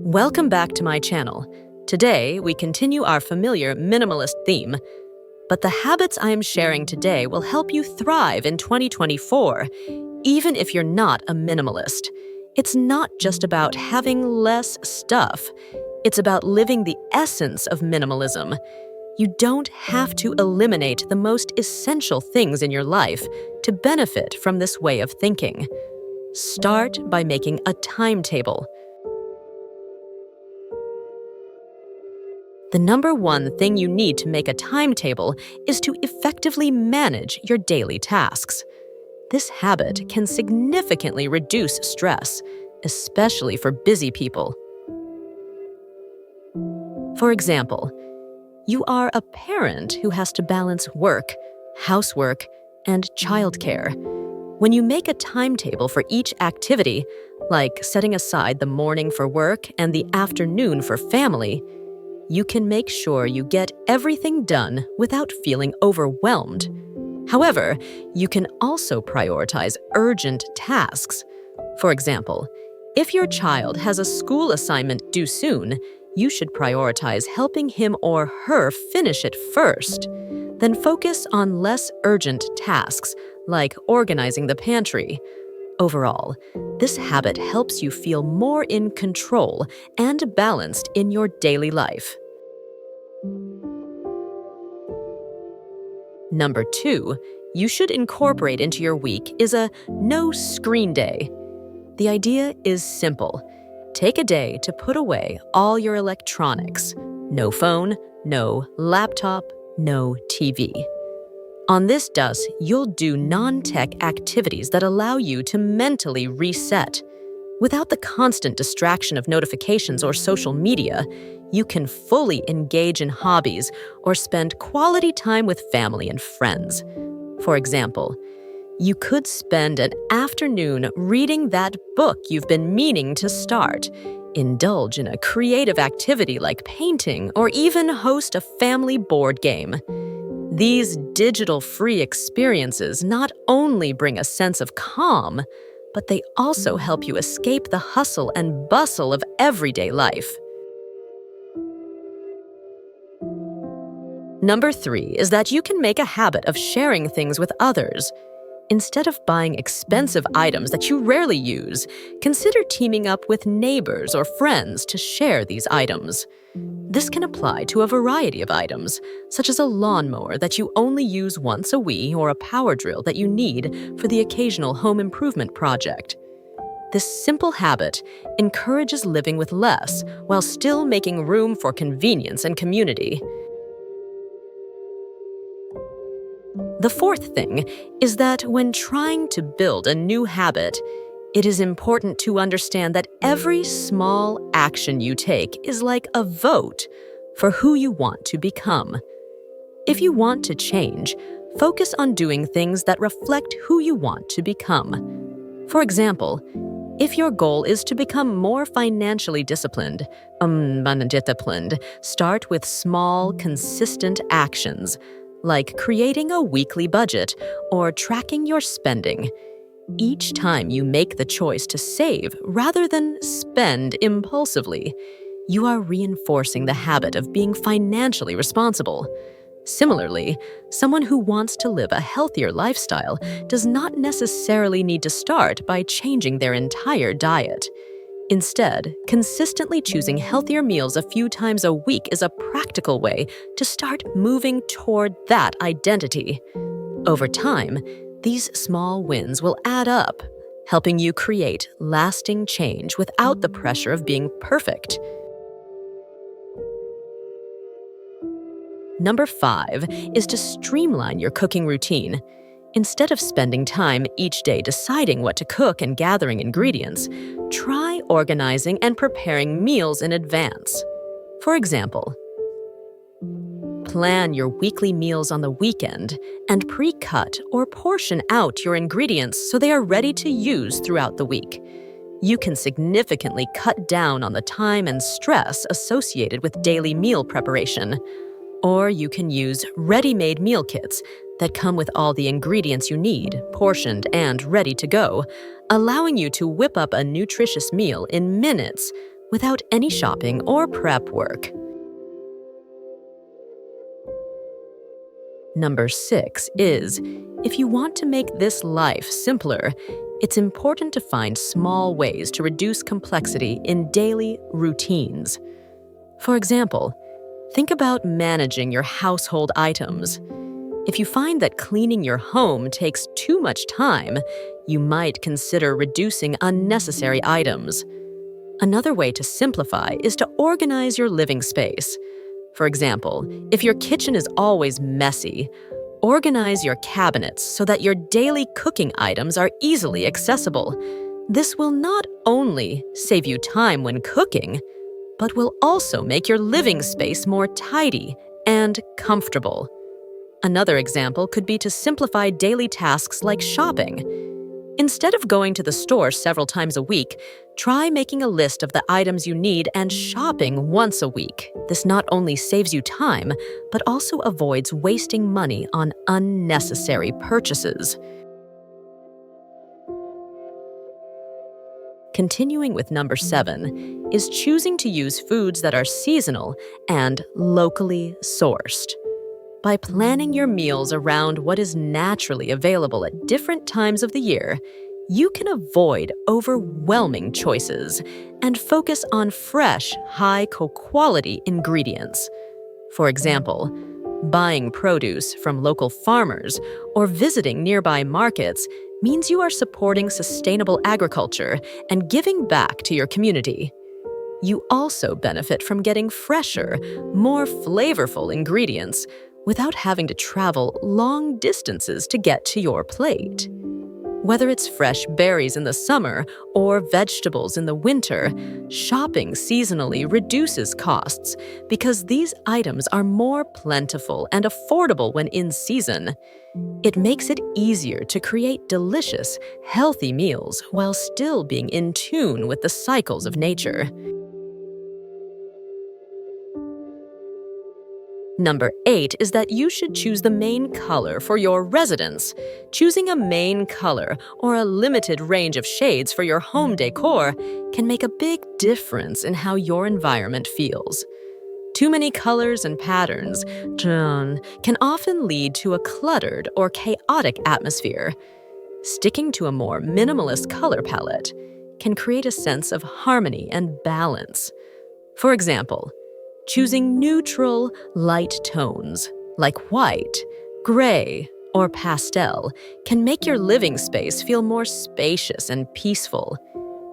Welcome back to my channel. Today, we continue our familiar minimalist theme, but the habits I am sharing today will help you thrive in 2024, even if you're not a minimalist. It's not just about having less stuff. It's about living the essence of minimalism. You don't have to eliminate the most essential things in your life to benefit from this way of thinking. Start by making a timetable. The number one thing you need to make a timetable is to effectively manage your daily tasks. This habit can significantly reduce stress, especially for busy people. For example, you are a parent who has to balance work, housework, and childcare. When you make a timetable for each activity, like setting aside the morning for work and the afternoon for family, you can make sure you get everything done without feeling overwhelmed. However, you can also prioritize urgent tasks. For example, if your child has a school assignment due soon, you should prioritize helping him or her finish it first. Then focus on less urgent tasks, like organizing the pantry. Overall, this habit helps you feel more in control and balanced in your daily life. Number 2, you should incorporate into your week is a no screen day. The idea is simple. Take a day to put away all your electronics. No phone, no laptop, no TV. On this dust, you'll do non-tech activities that allow you to mentally reset. Without the constant distraction of notifications or social media, you can fully engage in hobbies or spend quality time with family and friends. For example, you could spend an afternoon reading that book you've been meaning to start, indulge in a creative activity like painting, or even host a family board game. These digital-free experiences not only bring a sense of calm, but they also help you escape the hustle and bustle of everyday life. Number 3 is that you can make a habit of sharing things with others. Instead of buying expensive items that you rarely use, consider teaming up with neighbors or friends to share these items. This can apply to a variety of items, such as a lawnmower that you only use once a week or a power drill that you need for the occasional home improvement project. This simple habit encourages living with less while still making room for convenience and community. The fourth thing is that when trying to build a new habit, it is important to understand that every small action you take is like a vote for who you want to become. If you want to change, focus on doing things that reflect who you want to become. For example, if your goal is to become more financially disciplined, start with small, consistent actions, like creating a weekly budget or tracking your spending. Each time you make the choice to save rather than spend impulsively, you are reinforcing the habit of being financially responsible. Similarly, someone who wants to live a healthier lifestyle does not necessarily need to start by changing their entire diet. Instead, consistently choosing healthier meals a few times a week is a practical way to start moving toward that identity. Over time, these small wins will add up, helping you create lasting change without the pressure of being perfect. Number 5 is to streamline your cooking routine. Instead of spending time each day deciding what to cook and gathering ingredients, try organizing and preparing meals in advance. For example, plan your weekly meals on the weekend and pre-cut or portion out your ingredients so they are ready to use throughout the week. You can significantly cut down on the time and stress associated with daily meal preparation. Or you can use ready-made meal kits that come with all the ingredients you need, portioned and ready to go, allowing you to whip up a nutritious meal in minutes without any shopping or prep work. Number 6 is, if you want to make this life simpler, it's important to find small ways to reduce complexity in daily routines. For example, think about managing your household items. If you find that cleaning your home takes too much time, you might consider reducing unnecessary items. Another way to simplify is to organize your living space. For example, if your kitchen is always messy, organize your cabinets so that your daily cooking items are easily accessible. This will not only save you time when cooking, but will also make your living space more tidy and comfortable. Another example could be to simplify daily tasks like shopping. Instead of going to the store several times a week, try making a list of the items you need and shopping once a week. This not only saves you time, but also avoids wasting money on unnecessary purchases. Continuing with number 7 is choosing to use foods that are seasonal and locally sourced. By planning your meals around what is naturally available at different times of the year, you can avoid overwhelming choices and focus on fresh, high-quality ingredients. For example, buying produce from local farmers or visiting nearby markets means you are supporting sustainable agriculture and giving back to your community. You also benefit from getting fresher, more flavorful ingredients without having to travel long distances to get to your plate. Whether it's fresh berries in the summer or vegetables in the winter, shopping seasonally reduces costs because these items are more plentiful and affordable when in season. It makes it easier to create delicious, healthy meals while still being in tune with the cycles of nature. Number 8 is that you should choose the main color for your residence. Choosing a main color or a limited range of shades for your home decor can make a big difference in how your environment feels. Too many colors and patterns can often lead to a cluttered or chaotic atmosphere. Sticking to a more minimalist color palette can create a sense of harmony and balance. For example, choosing neutral, light tones like white, gray, or pastel can make your living space feel more spacious and peaceful.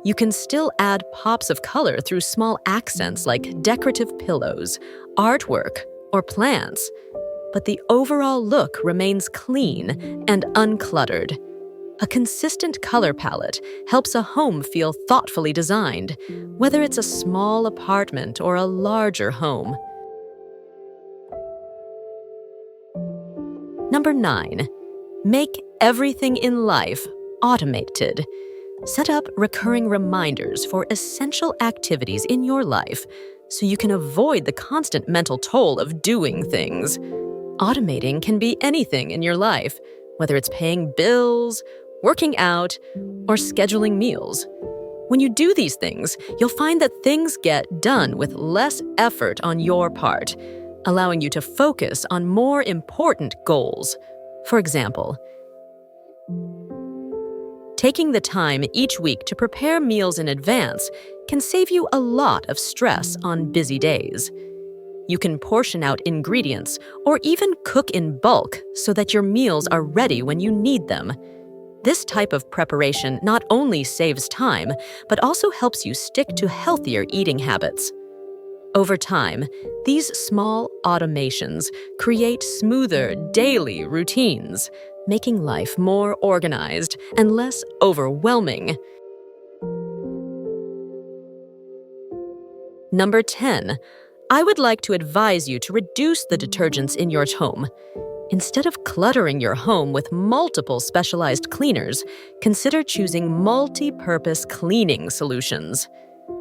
You can still add pops of color through small accents like decorative pillows, artwork, or plants, but the overall look remains clean and uncluttered. A consistent color palette helps a home feel thoughtfully designed, whether it's a small apartment or a larger home. Number 9, make everything in life automated. Set up recurring reminders for essential activities in your life so you can avoid the constant mental toll of doing things. Automating can be anything in your life, whether it's paying bills, working out, or scheduling meals. When you do these things, you'll find that things get done with less effort on your part, allowing you to focus on more important goals. For example, taking the time each week to prepare meals in advance can save you a lot of stress on busy days. You can portion out ingredients or even cook in bulk so that your meals are ready when you need them. This type of preparation not only saves time, but also helps you stick to healthier eating habits. Over time, these small automations create smoother daily routines, making life more organized and less overwhelming. Number 10, I would like to advise you to reduce the detergents in your home. Instead of cluttering your home with multiple specialized cleaners, consider choosing multi-purpose cleaning solutions.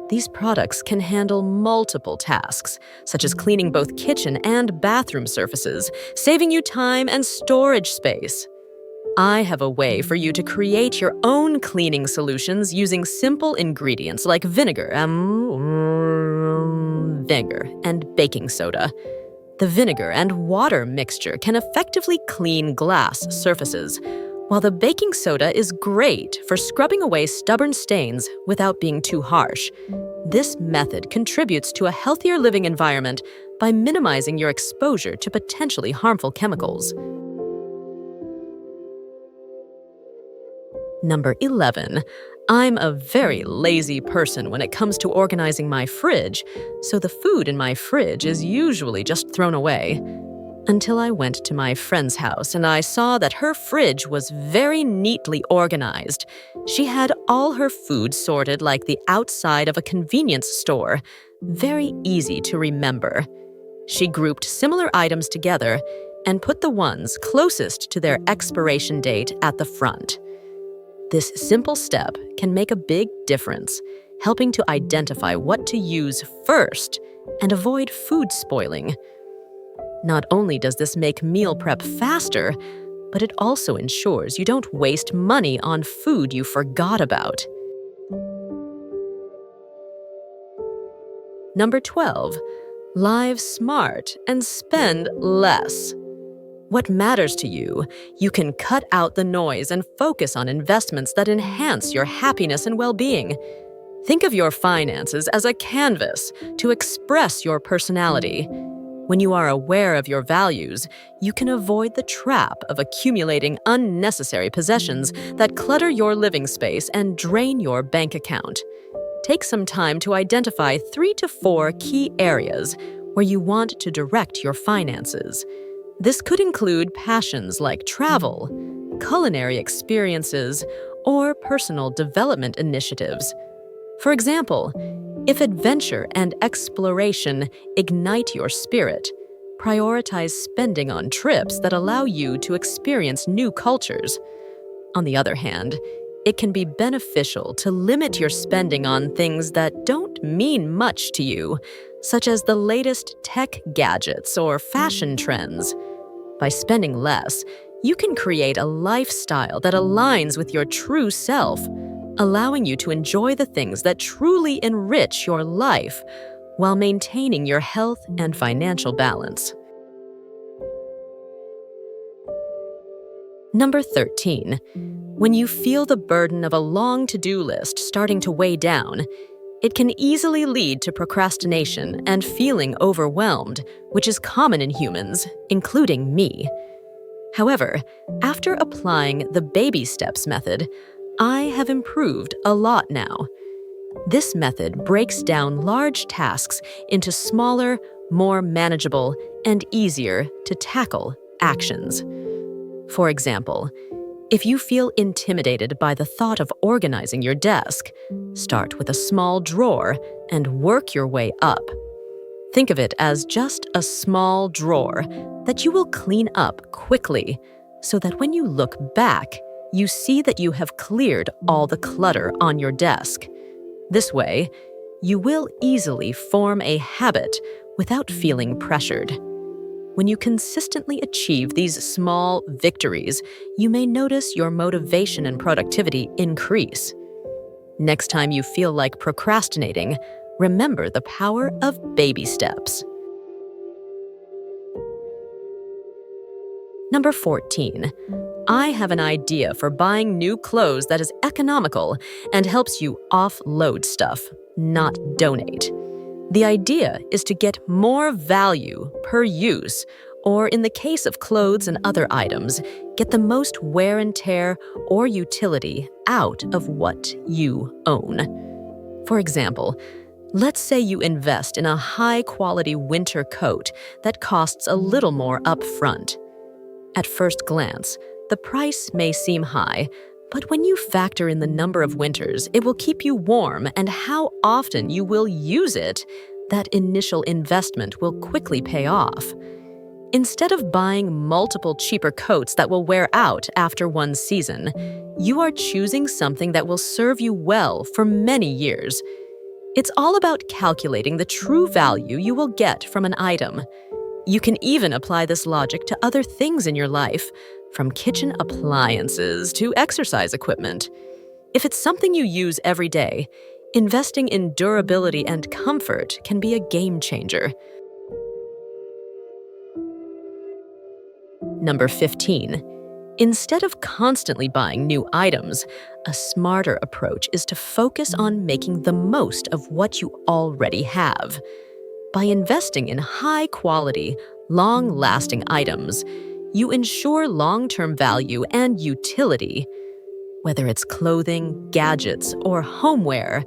These products can handle multiple tasks, such as cleaning both kitchen and bathroom surfaces, saving you time and storage space. I have a way for you to create your own cleaning solutions using simple ingredients like vinegar and baking soda. The vinegar and water mixture can effectively clean glass surfaces, while the baking soda is great for scrubbing away stubborn stains without being too harsh. This method contributes to a healthier living environment by minimizing your exposure to potentially harmful chemicals. Number 11. I'm a very lazy person when it comes to organizing my fridge, so the food in my fridge is usually just thrown away. Until I went to my friend's house and I saw that her fridge was very neatly organized. She had all her food sorted like the outside of a convenience store. Very easy to remember. She grouped similar items together and put the ones closest to their expiration date at the front. This simple step can make a big difference, helping to identify what to use first and avoid food spoiling. Not only does this make meal prep faster, but it also ensures you don't waste money on food you forgot about. Number 12. Live smart and spend less. What matters to you, you can cut out the noise and focus on investments that enhance your happiness and well-being. Think of your finances as a canvas to express your personality. When you are aware of your values, you can avoid the trap of accumulating unnecessary possessions that clutter your living space and drain your bank account. Take some time to identify 3 to 4 key areas where you want to direct your finances. This could include passions like travel, culinary experiences, or personal development initiatives. For example, if adventure and exploration ignite your spirit, prioritize spending on trips that allow you to experience new cultures. On the other hand, it can be beneficial to limit your spending on things that don't mean much to you, such as the latest tech gadgets or fashion trends. By spending less, you can create a lifestyle that aligns with your true self, allowing you to enjoy the things that truly enrich your life while maintaining your health and financial balance. Number 13. When you feel the burden of a long to-do list starting to weigh down, it can easily lead to procrastination and feeling overwhelmed, which is common in humans, including me. However, after applying the baby steps method, I have improved a lot now. This method breaks down large tasks into smaller, more manageable, and easier to tackle actions. For example, if you feel intimidated by the thought of organizing your desk, start with a small drawer and work your way up. Think of it as just a small drawer that you will clean up quickly, so that when you look back, you see that you have cleared all the clutter on your desk. This way, you will easily form a habit without feeling pressured. When you consistently achieve these small victories, you may notice your motivation and productivity increase. Next time you feel like procrastinating, remember the power of baby steps. Number 14. I have an idea for buying new clothes that is economical and helps you offload stuff, not donate. The idea is to get more value per use, or in the case of clothes and other items, get the most wear and tear or utility out of what you own. For example, let's say you invest in a high-quality winter coat that costs a little more upfront. At first glance, the price may seem high, but when you factor in the number of winters it will keep you warm and how often you will use it, that initial investment will quickly pay off. Instead of buying multiple cheaper coats that will wear out after one season, you are choosing something that will serve you well for many years. It's all about calculating the true value you will get from an item. You can even apply this logic to other things in your life. from kitchen appliances to exercise equipment. If it's something you use every day, investing in durability and comfort can be a game changer. Number 15. Instead of constantly buying new items, a smarter approach is to focus on making the most of what you already have. By investing in high-quality, long-lasting items, you ensure long-term value and utility. Whether it's clothing, gadgets, or homeware,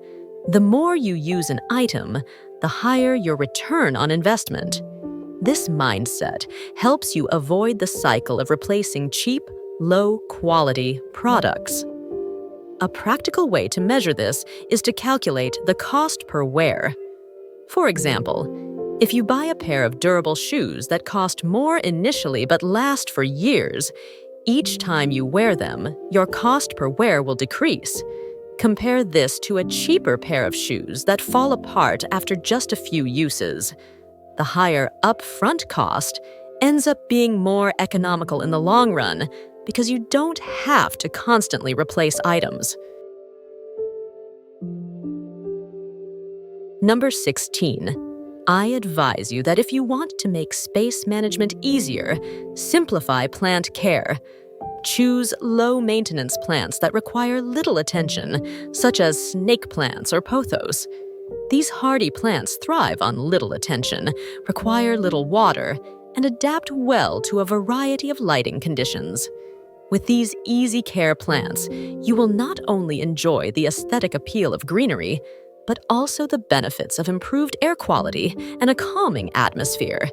the more you use an item, the higher your return on investment. This mindset helps you avoid the cycle of replacing cheap, low-quality products. A practical way to measure this is to calculate the cost per wear. For example, if you buy a pair of durable shoes that cost more initially but last for years, each time you wear them, your cost per wear will decrease. Compare this to a cheaper pair of shoes that fall apart after just a few uses. The higher upfront cost ends up being more economical in the long run because you don't have to constantly replace items. Number 16. I advise you that if you want to make space management easier, simplify plant care. Choose low-maintenance plants that require little attention, such as snake plants or pothos. These hardy plants thrive on little attention, require little water, and adapt well to a variety of lighting conditions. With these easy care plants, you will not only enjoy the aesthetic appeal of greenery, but also the benefits of improved air quality and a calming atmosphere.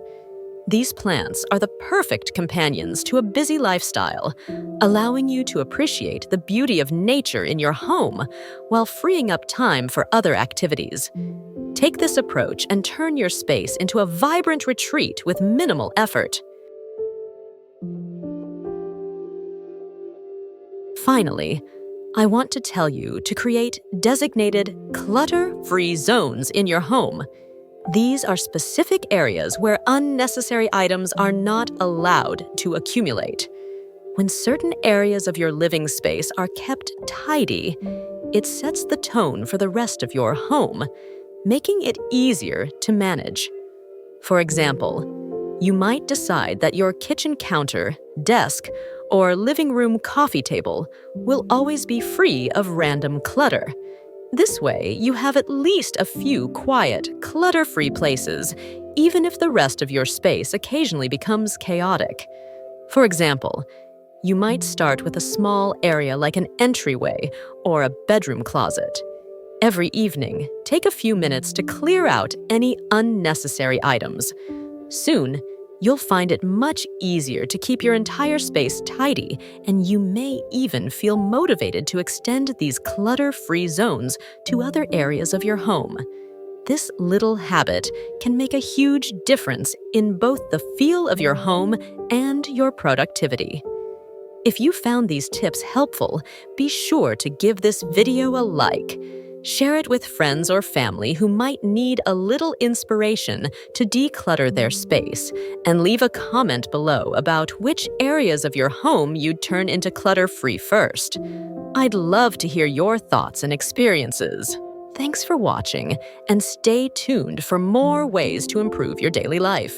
These plants are the perfect companions to a busy lifestyle, allowing you to appreciate the beauty of nature in your home while freeing up time for other activities. Take this approach and turn your space into a vibrant retreat with minimal effort. Finally, I want to tell you to create designated clutter-free zones in your home. These are specific areas where unnecessary items are not allowed to accumulate. When certain areas of your living space are kept tidy, it sets the tone for the rest of your home, making it easier to manage. For example, you might decide that your kitchen counter, desk, or living room coffee table will always be free of random clutter. This way, you have at least a few quiet, clutter-free places, even if the rest of your space occasionally becomes chaotic. For example, you might start with a small area like an entryway or a bedroom closet. Every evening, take a few minutes to clear out any unnecessary items. Soon, you'll find it much easier to keep your entire space tidy, and you may even feel motivated to extend these clutter-free zones to other areas of your home. This little habit can make a huge difference in both the feel of your home and your productivity. If you found these tips helpful, be sure to give this video a like. Share it with friends or family who might need a little inspiration to declutter their space, and leave a comment below about which areas of your home you'd turn into clutter-free first. I'd love to hear your thoughts and experiences. Thanks for watching, and stay tuned for more ways to improve your daily life.